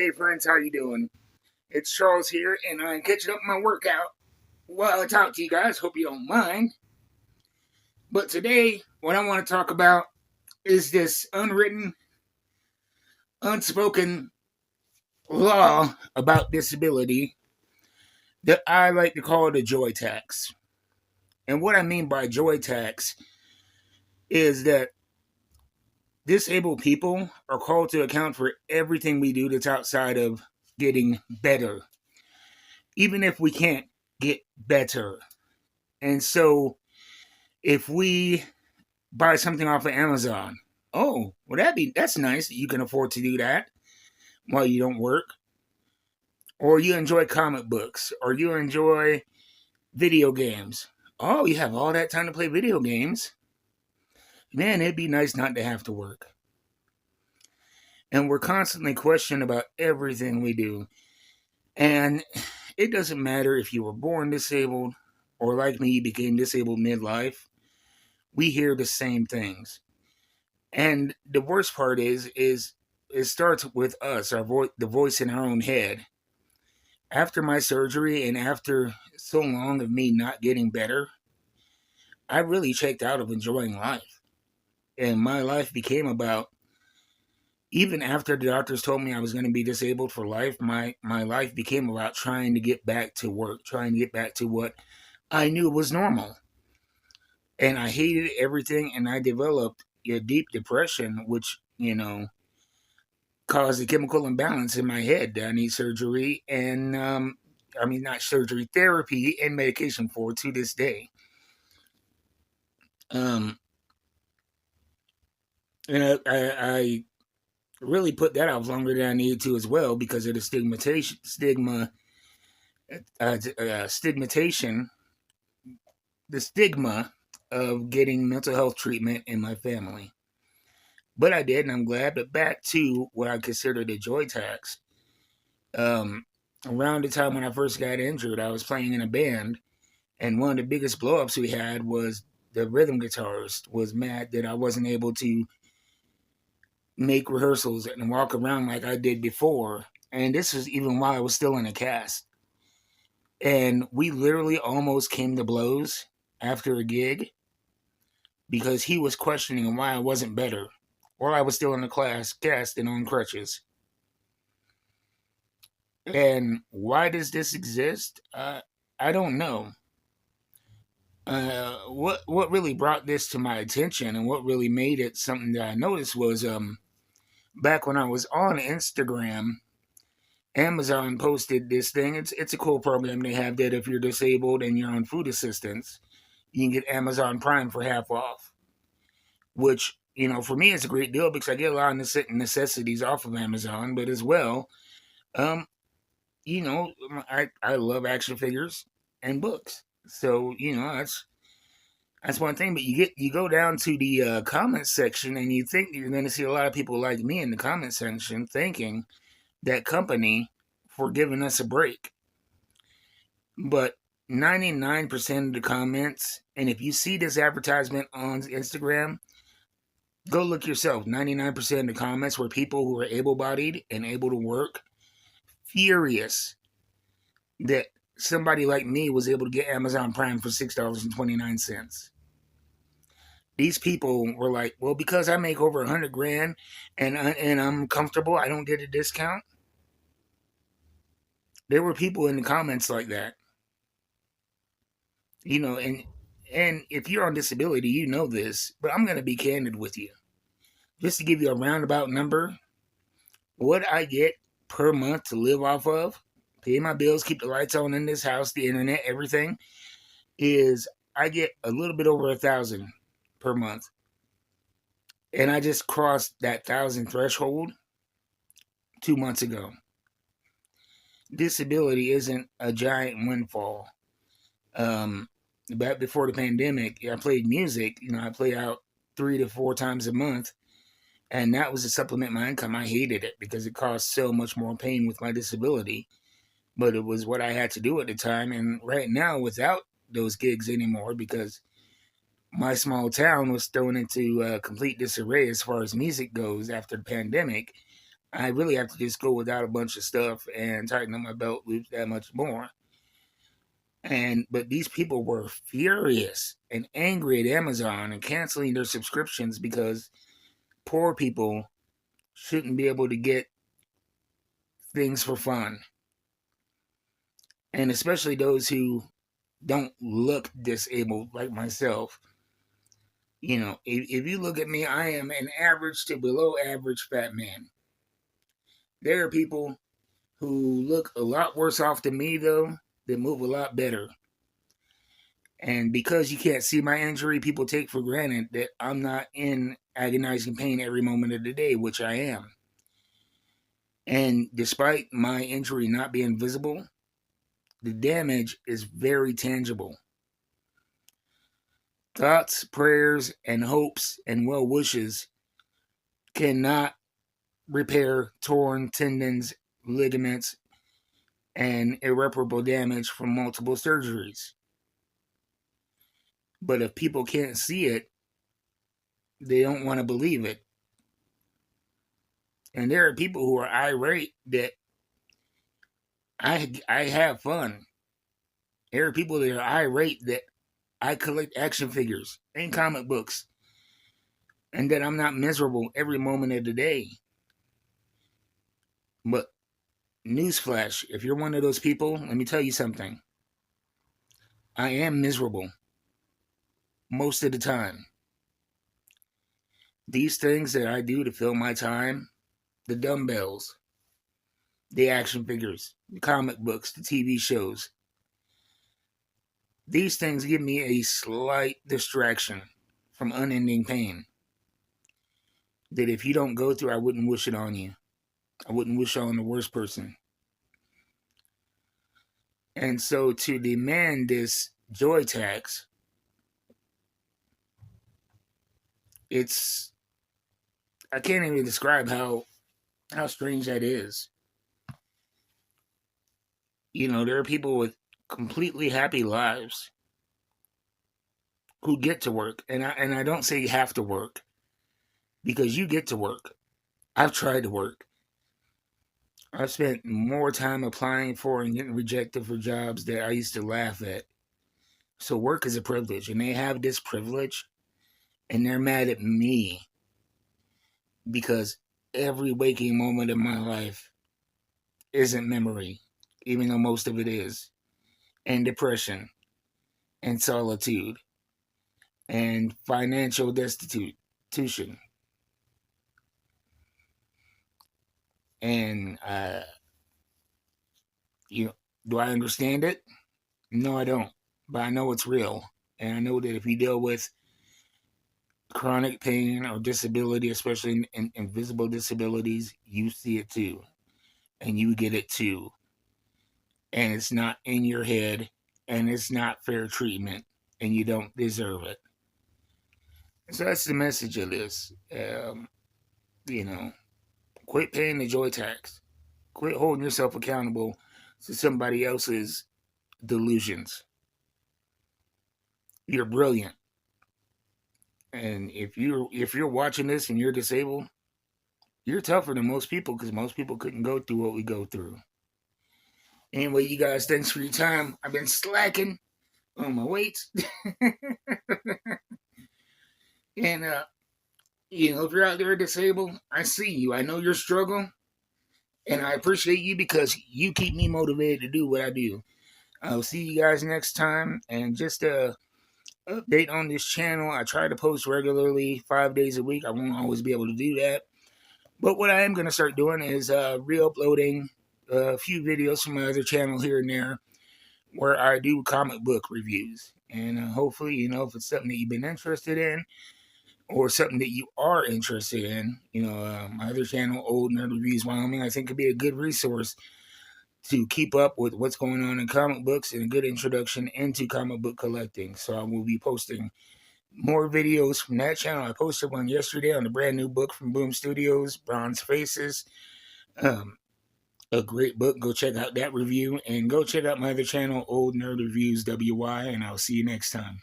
Hey friends, how you doing? It's Charles here, and I'm catching up my workout while I talk to you guys. Hope you don't mind. But today, what I want to talk about is this unwritten, unspoken law about disability that I like to call the joy tax. And what I mean by joy tax is that disabled people are called to account for everything we do that's outside of getting better, even if we can't get better. And so if we buy something off of Amazon, oh, well that's nice that you can afford to do that while you don't work. Or you enjoy comic books, or you enjoy video games. Oh, you have all that time to play video games. Man, it'd be nice not to have to work. And we're constantly questioned about everything we do. And it doesn't matter if you were born disabled or like me, you became disabled midlife. We hear the same things. And the worst part is it starts with us, the voice in our own head. After my surgery and after so long of me not getting better, I really checked out of enjoying life. And my life became about, even after the doctors told me I was going to be disabled for life, my life became about trying to get back to work, trying to get back to what I knew was normal. And I hated everything, and I developed a deep depression, which, caused a chemical imbalance in my head that I need surgery and, not surgery, therapy and medication for to this day. Um, and I really put that off longer than I needed to as well because of the the stigma of getting mental health treatment in my family. But I did, and I'm glad. But back to what I consider the joy tax. Around the time when I first got injured, I was playing in a band, and one of the biggest blowups we had was the rhythm guitarist was mad that I wasn't able to make rehearsals and walk around like I did before. And this was even while I was still in a cast. And we literally almost came to blows after a gig because he was questioning why I wasn't better while I was still in the cast and on crutches. And why does this exist? I don't know. What really brought this to my attention and what really made it something that I noticed was back when I was on Instagram, Amazon posted this thing. It's a cool program they have that if you're disabled and you're on food assistance, you can get Amazon Prime for half off. Which, for me it's a great deal because I get a lot of necessities off of Amazon, but as well, um, I love action figures and books. So, that's one thing. But you go down to the comment section and you think you're going to see a lot of people like me in the comment section thanking that company for giving us a break. But 99% of the comments, and if you see this advertisement on Instagram, go look yourself. 99% of the comments were people who were able-bodied and able to work, furious that somebody like me was able to get Amazon Prime for $6.29. These people were like, well, because I make over 100 grand and I'm comfortable, I don't get a discount. There were people in the comments like that. And if you're on disability, you know this, but I'm going to be candid with you. Just to give you a roundabout number, what I get per month to live off of, pay my bills, keep the lights on in this house, the internet, everything, is I get a little bit over 1,000 per month. And I just crossed that 1,000 threshold 2 months ago. Disability isn't a giant windfall. Back before the pandemic, I played music. I play out 3 to 4 times a month, and that was to supplement my income. I hated it because it caused so much more pain with my disability, but it was what I had to do at the time. And right now, without those gigs anymore, because my small town was thrown into complete disarray as far as music goes after the pandemic, I really have to just go without a bunch of stuff and tighten up my belt loops that much more. But these people were furious and angry at Amazon and canceling their subscriptions because poor people shouldn't be able to get things for fun. And especially those who don't look disabled like myself. You know, if you look at me, I am an average to below average fat man. There are people who look a lot worse off than me, though, that move a lot better. And because you can't see my injury, people take for granted that I'm not in agonizing pain every moment of the day, which I am. And despite my injury not being visible, the damage is very tangible. Thoughts, prayers, and hopes and well wishes cannot repair torn tendons, ligaments, and irreparable damage from multiple surgeries. But if people can't see it, they don't want to believe it. And there are people who are irate that I have fun. There are people that are irate that I collect action figures and comic books, and that I'm not miserable every moment of the day. But newsflash, if you're one of those people, let me tell you something. I am miserable most of the time. These things that I do to fill my time, the dumbbells, the action figures, the comic books, the TV shows, these things give me a slight distraction from unending pain that if you don't go through, I wouldn't wish it on you. I wouldn't wish it on the worst person. And so to demand this joy tax, I can't even describe how strange that is. You know, there are people with completely happy lives who get to work. And I don't say you have to work, because you get to work. I've tried to work. I've spent more time applying for and getting rejected for jobs that I used to laugh at. So work is a privilege, and they have this privilege, and they're mad at me because every waking moment of my life isn't memory, even though most of it is, and depression, and solitude, and financial destitution. And, do I understand it? No, I don't. But I know it's real. And I know that if you deal with chronic pain or disability, especially in invisible disabilities, you see it too. And you get it too. And it's not in your head. And it's not fair treatment. And you don't deserve it. So that's the message of this. Quit paying the joy tax. Quit holding yourself accountable to somebody else's delusions. You're brilliant. And if you're watching this and you're disabled, you're tougher than most people, because most people couldn't go through what we go through. Anyway, you guys, thanks for your time. I've been slacking on my weights. And if you're out there disabled, I see you. I know your struggle. And I appreciate you because you keep me motivated to do what I do. I'll see you guys next time. And just update on this channel. I try to post regularly 5 days a week. I won't always be able to do that. But what I am going to start doing is re-uploading a few videos from my other channel here and there where I do comic book reviews. And hopefully, if it's something that you've been interested in or something that you are interested in, my other channel, Old Nerd Reviews Wyoming, I think could be a good resource to keep up with what's going on in comic books and a good introduction into comic book collecting. So I will be posting more videos from that channel. I posted one yesterday on the brand new book from Boom Studios, Bronze Faces. A great book. Go check out that review, and go check out my other channel, Old Nerd Reviews WY, and I'll see you next time.